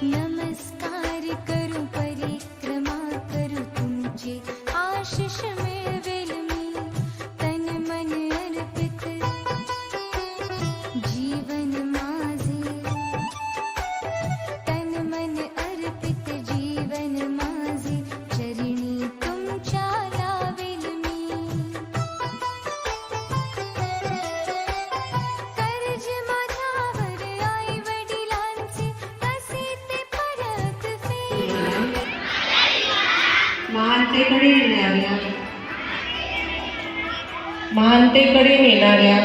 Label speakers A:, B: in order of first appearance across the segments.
A: नमस्कार करू परिक्रमा करू तुमची आशिष मिळवेल मी तन मन अर्पित जीवन माझे तन मन अर्पित जीवन माझे चरणी तुमच्या लावेल मी कर्ज माझ्यावर आई वडिलांचे कसे ते परत फेड
B: महानतेकडे नेणाऱ्या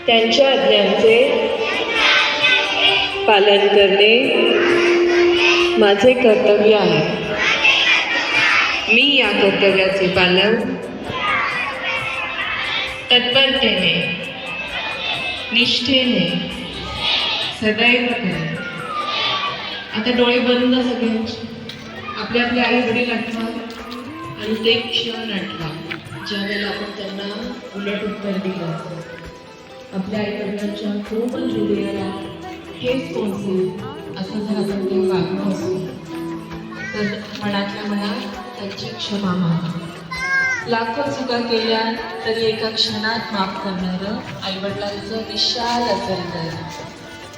B: त्यांच्या आज्ञांचे पालन करणे माझे कर्तव्य आहे. मी या कर्तव्याचे पालन तत्परतेने निष्ठेने सदैव करेन. आता डोळे बंद सगळ्यांचे. आपले आपले आई वडील आठवा आणि ते क्षण आठवा ज्यावेळेला आपण त्यांना उलट उत्तर दिलं. आपल्या आई वडिलांच्या कोमल हृदयाला ठेच पोहोचेल असं जर आपण ते वागणं असेल तर मनातल्या मनात त्यांची क्षमा मागा. लाखो चुका केल्या तरी एका क्षणात माफ करणारं आईवडिलांचं विशाल असं हृदय.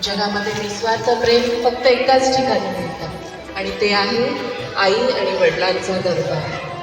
B: जगामध्ये निस्वार्थ प्रेम फक्त एकाच ठिकाणी मिळतं आणि ते आहे आई आणि वडिलांचा दरबार.